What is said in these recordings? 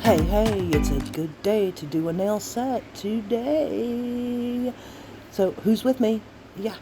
Hey, it's a good day to do a nail set today. So, who's with me? Yeah.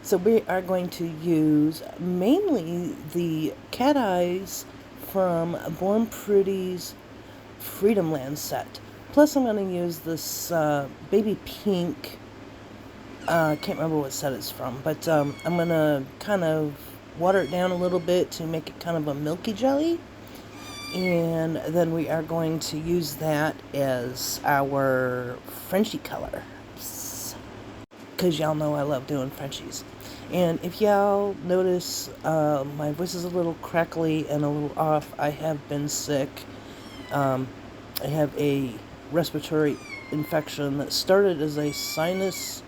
So, we are going to use mainly the cat eyes from Born Pretty's Freedom Land set. Plus, I'm going to use this baby pink. Can't remember what set it's from, but I'm going to kind of water it down a little bit to make it kind of a milky jelly. And then we are going to use that as our Frenchie color. Because y'all know I love doing Frenchies. And if y'all notice my voice is a little crackly and a little off, I have been sick. I have a respiratory infection that started as a sinus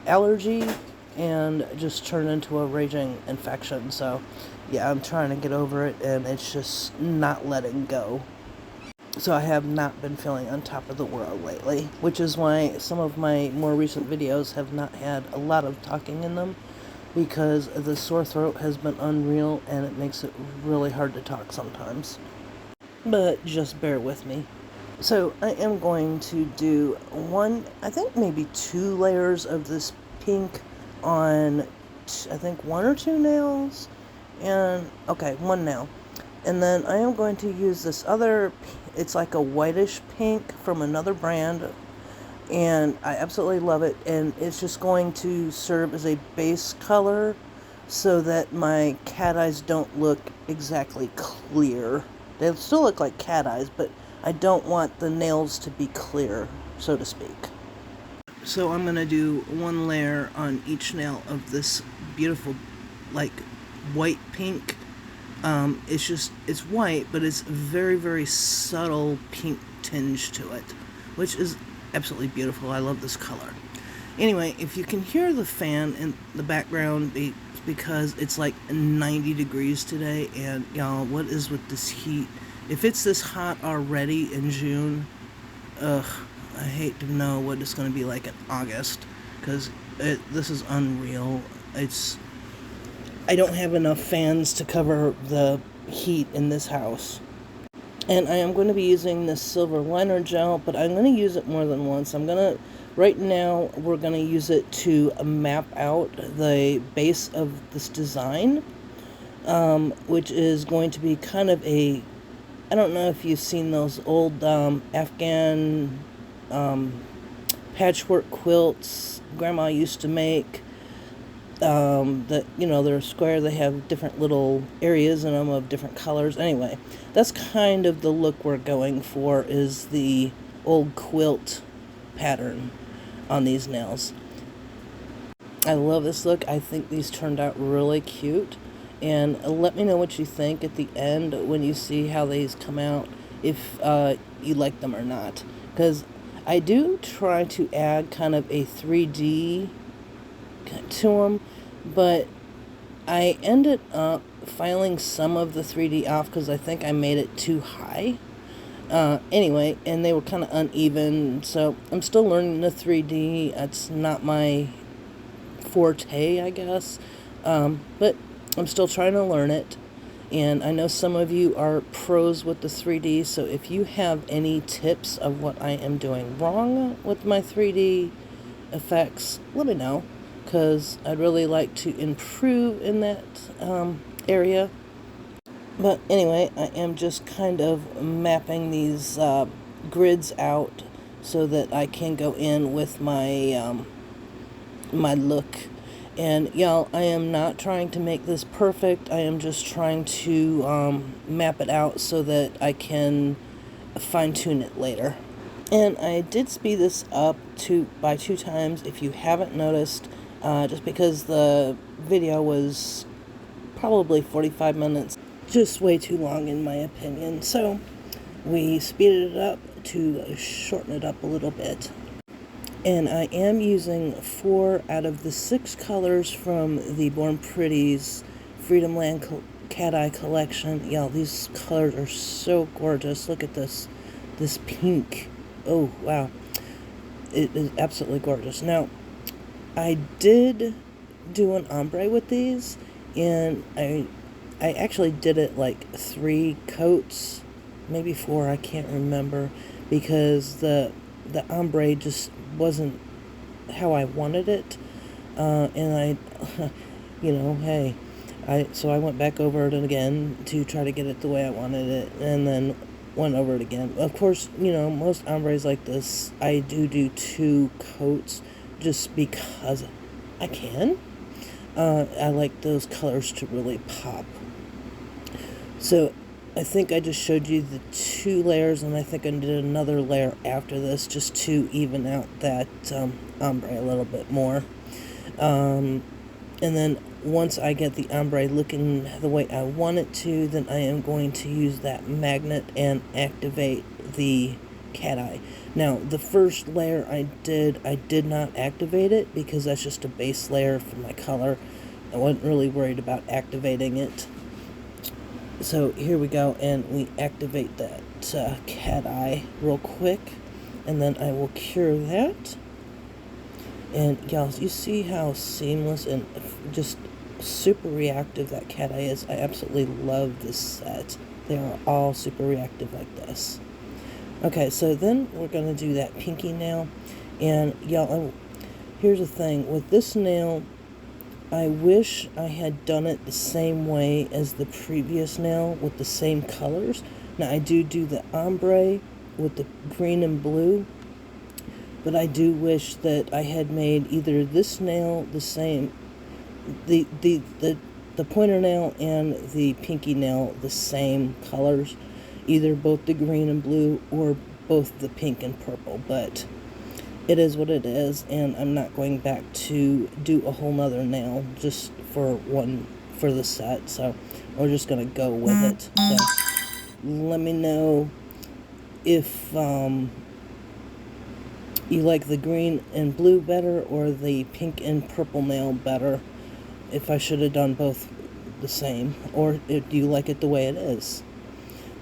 allergy and just turned into a raging infection. So yeah, I'm trying to get over it, and it's just not letting go. So I have not been feeling on top of the world lately, which is why some of my more recent videos have not had a lot of talking in them, because the sore throat has been unreal and it makes it really hard to talk sometimes. But just bear with me. So I am going to do I think maybe 2 layers of this pink on, I think 1 or 2 nails. And, okay, 1 nail. And then I am going to use this other, it's like a whitish pink from another brand. And I absolutely love it. And it's just going to serve as a base color so that my cat eyes don't look exactly clear. They still look like cat eyes, but I don't want the nails to be clear, so to speak. So I'm going to do 1 layer on each nail of this beautiful, like, white pink. It's white, but it's very, very subtle pink tinge to it, which is absolutely beautiful. I love this color. Anyway, if you can hear the fan in the background, because it's like 90 degrees today, and y'all, what is with this heat? If it's this hot already in June, I hate to know what it's going to be like in August, because this is unreal. I don't have enough fans to cover the heat in this house. And I am going to be using this silver liner gel, but I'm going to use it more than once. Right now, we're going to use it to map out the base of this design, which is going to be kind of I don't know if you've seen those old Afghan patchwork quilts Grandma used to make. That, they're square, they have different little areas in them of different colors. Anyway, that's kind of the look we're going for, is the old quilt pattern on these nails. I love this look. I think these turned out really cute. And let me know what you think at the end when you see how these come out, if you like them or not. Because I do try to add kind of a 3D to them, but I ended up filing some of the 3D off because I think I made it too high. Anyway, and they were kind of uneven, so I'm still learning the 3D. It's not my forte, I guess, but I'm still trying to learn it. And I know some of you are pros with the 3D, so if you have any tips of what I am doing wrong with my 3D effects, let me know, because I'd really like to improve in that area. But anyway, I am just kind of mapping these grids out so that I can go in with my my look. And y'all, I am not trying to make this perfect. I am just trying to map it out so that I can fine-tune it later. And I did speed this up by 2 times, if you haven't noticed, just because the video was probably 45 minutes. Just way too long in my opinion. So we speeded it up to shorten it up a little bit. And I am using 4 out of the 6 colors from the Born Pretty's Freedom Land Cat Eye collection. Y'all, these colors are so gorgeous. Look at this pink. Oh, wow. It is absolutely gorgeous. Now, I did do an ombre with these, and I actually did it like 3 coats maybe 4, I can't remember, because the ombre just wasn't how I wanted it, and I, hey, so I went back over it again to try to get it the way I wanted it, and then went over it again. Of course, most ombres like this, I do 2 coats just because I can. I like those colors to really pop. So I think I just showed you the 2 layers, and I think I did another layer after this just to even out that ombre a little bit more. And then once I get the ombre looking the way I want it to, then I am going to use that magnet and activate the cat eye. Now, the first layer I did not activate it because that's just a base layer for my color. I wasn't really worried about activating it. So here we go, and we activate that cat eye real quick, and then I will cure that. And y'all, you see how seamless and just super reactive that cat eye is? I absolutely love this set. They are all super reactive like this. Okay, so then we're going to do that pinky nail. And y'all, here's the thing. With this nail, I wish I had done it the same way as the previous nail with the same colors. Now, I do the ombre with the green and blue, but I do wish that I had made either this nail the same, the pointer nail and the pinky nail the same colors, either both the green and blue or both the pink and purple, but it is what it is, and I'm not going back to do a whole nother nail just for the set, so we're just going to go with it. So let me know if you like the green and blue better or the pink and purple nail better, if I should have done both the same, or do you like it the way it is.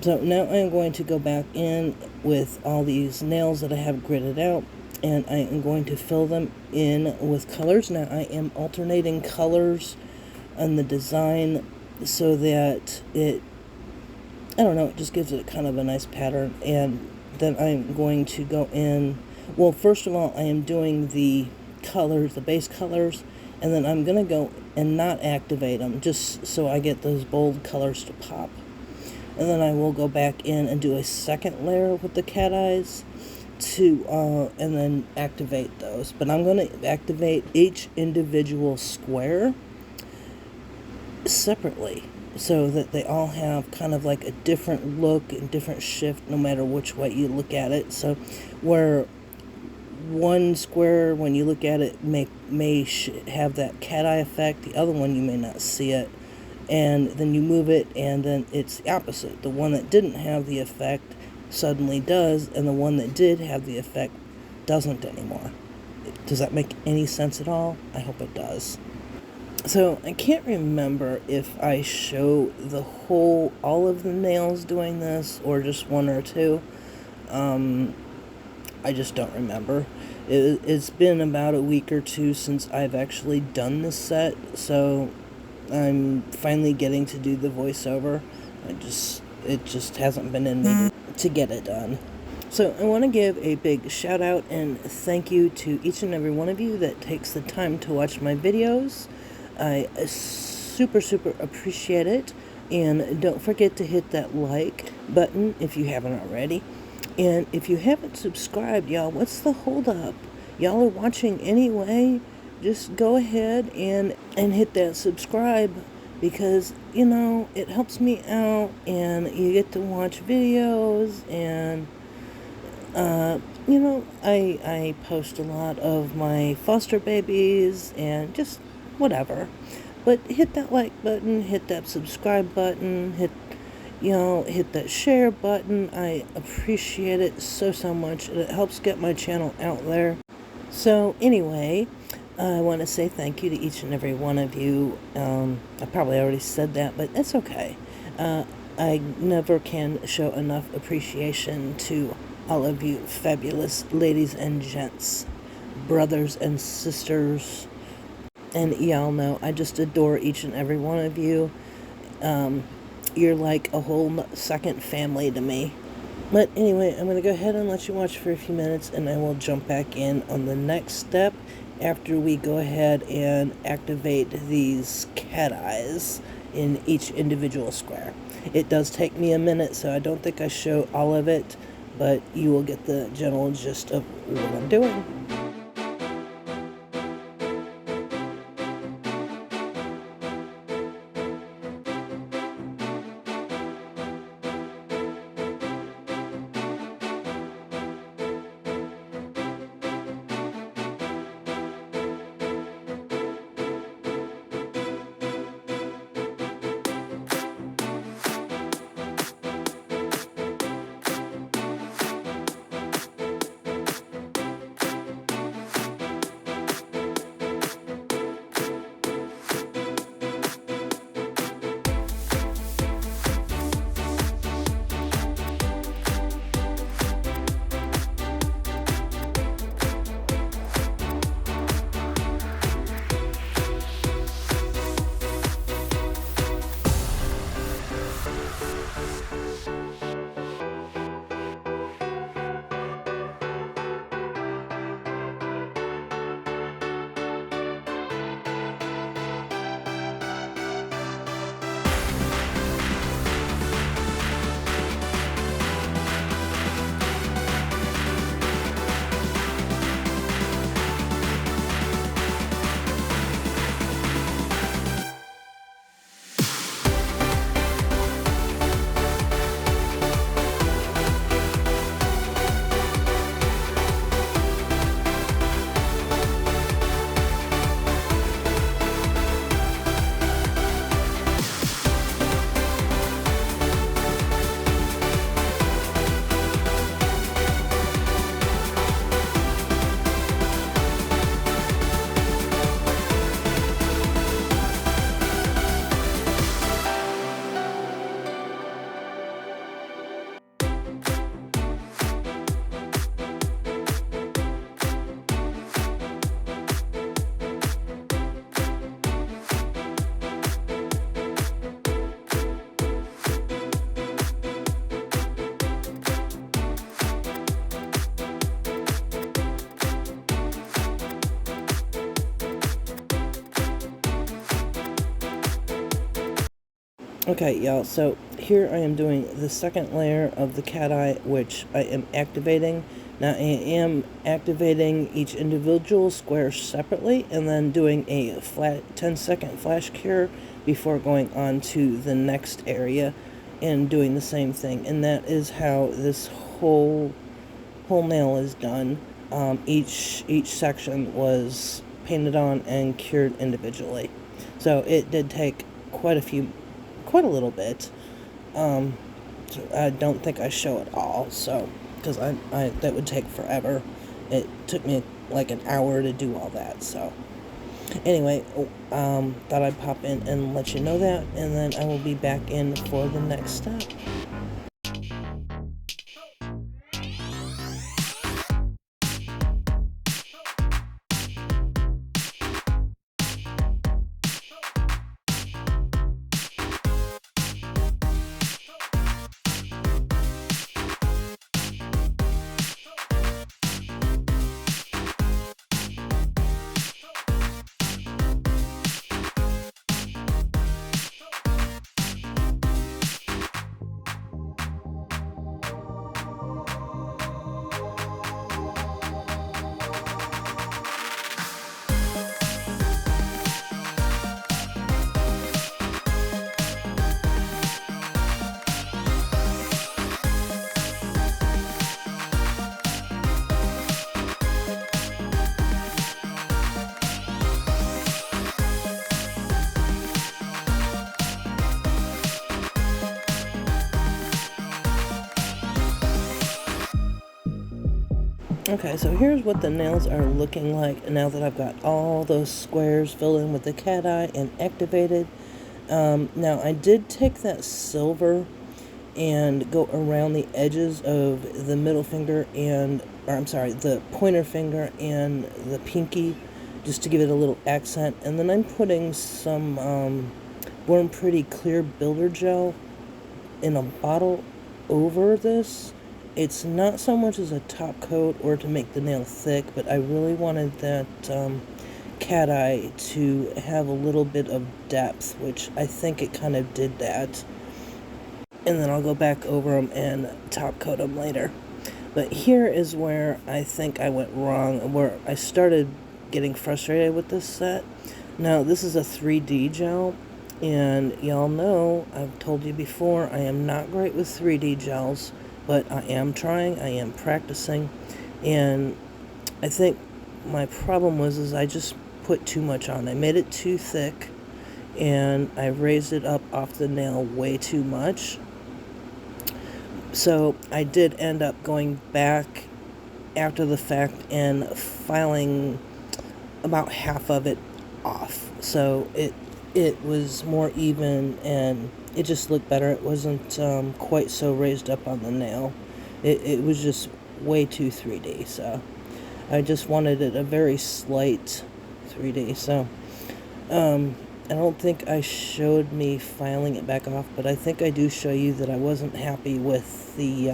So now I'm going to go back in with all these nails that I have gridded out, and I am going to fill them in with colors. Now I am alternating colors on the design so that it just gives it kind of a nice pattern. And then I'm going to go in, well, first of all, I am doing the colors, the base colors, and then I'm going to go and not activate them just so I get those bold colors to pop. And then I will go back in and do a second layer with the cat eyes and then activate those. But I'm going to activate each individual square separately so that they all have kind of like a different look and different shift no matter which way you look at it. So where one square, when you look at it, may have that cat eye effect, the other one you may not see it, and then you move it and then it's the opposite. The one that didn't have the effect suddenly does, and the one that did have the effect doesn't anymore. Does that make any sense at all? I hope it does. So I can't remember if I show all of the nails doing this or just 1 or 2. I just don't remember. It's been about a week or 2 since I've actually done this set, so I'm finally getting to do the voiceover. It just hasn't been in me to get it done. So I want to give a big shout out and thank you to each and every one of you that takes the time to watch my videos. I super appreciate it, and don't forget to hit that like button if you haven't already. And if you haven't subscribed, y'all, what's the hold up? Y'all are watching anyway. Just go ahead and hit that subscribe, because it helps me out and you get to watch videos. And I post a lot of my foster babies and just whatever. But hit that like button, hit that subscribe button, hit that share button. I appreciate it so much. It helps get my channel out there. So anyway, I want to say thank you to each and every one of you. I probably already said that, but it's okay. I never can show enough appreciation to all of you fabulous ladies and gents, brothers and sisters. And y'all know I just adore each and every one of you. You're like a whole second family to me. But anyway, I'm going to go ahead and let you watch for a few minutes, and I will jump back in on the next step after we go ahead and activate these cat eyes in each individual square. It does take me a minute, so I don't think I show all of it, but you will get the general gist of what I'm doing. Okay, y'all, so here I am doing the second layer of the cat eye, which I am activating. Now I am activating each individual square separately and then doing a flat 10-second flash cure before going on to the next area and doing the same thing. And that is how this whole nail is done. Each section was painted on and cured individually. So it did take quite a little bit. So I don't think I show it all, so because I that would take forever. It took me like an hour to do all that. So anyway, thought I'd pop in and let you know that, and then I will be back in for the next step. Okay, so here's what the nails are looking like now that I've got all those squares filled in with the cat eye and activated. Now I did take that silver and go around the edges of the middle finger the pointer finger and the pinky, just to give it a little accent. And then I'm putting some Born Pretty clear builder gel in a bottle over this. It's not so much as a top coat or to make the nail thick, but I really wanted that cat eye to have a little bit of depth, which I think it kind of did that. And then I'll go back over them and top coat them later. But here is where I think I went wrong, where I started getting frustrated with this set. Now, this is a 3D gel, and y'all know, I've told you before, I am not great with 3D gels, but I am trying, I am practicing, and I think my problem was I just put too much on. I made it too thick, and I raised it up off the nail way too much. So I did end up going back after the fact and filing about half of it off. So it was more even and it just looked better. It wasn't quite so raised up on the nail. It was just way too 3D. So I just wanted it a very slight 3D. So I don't think I showed me filing it back off, but I think I do show you that I wasn't happy with the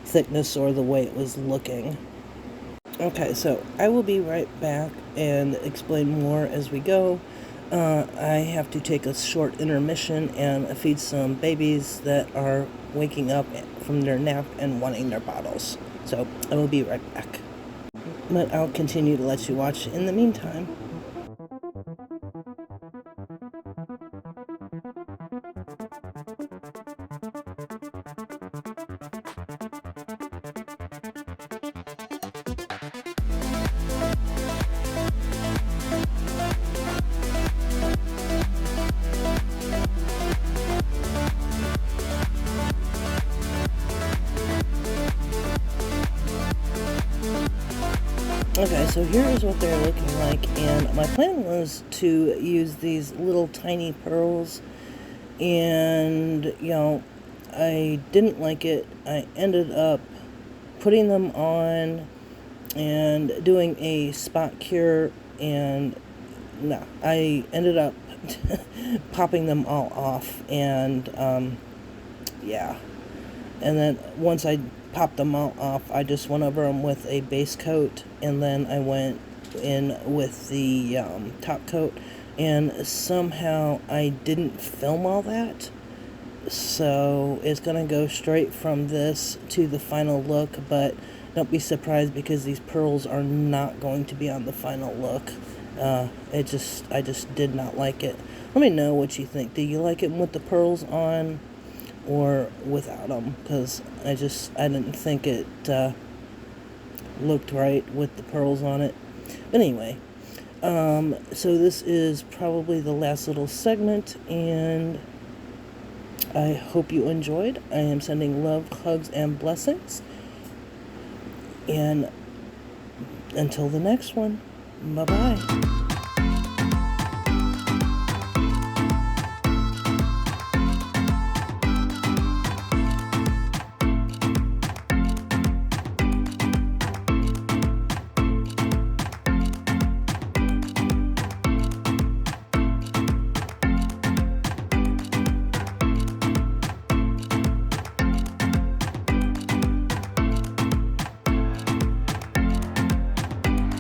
thickness or the way it was looking. Okay, so I will be right back and explain more as we go. I have to take a short intermission and feed some babies that are waking up from their nap and wanting their bottles. So I will be right back. But I'll continue to let you watch in the meantime. Okay, so here is what they're looking like, and my plan was to use these little tiny pearls, and, you know, I didn't like it. I ended up putting them on and doing a spot cure, and no, I ended up popping them all off, and, yeah. And then once I popped them all off, I just went over them with a base coat, and then I went in with the top coat, and somehow I didn't film all that, so it's gonna go straight from this to the final look. But don't be surprised, because these pearls are not going to be on the final look. I just did not like it. Let me know what you think. Do you like it with the pearls on or without them? Because I didn't think it looked right with the pearls on it. But anyway, so this is probably the last little segment, and I hope you enjoyed. I am sending love, hugs, and blessings, and until the next one, bye-bye.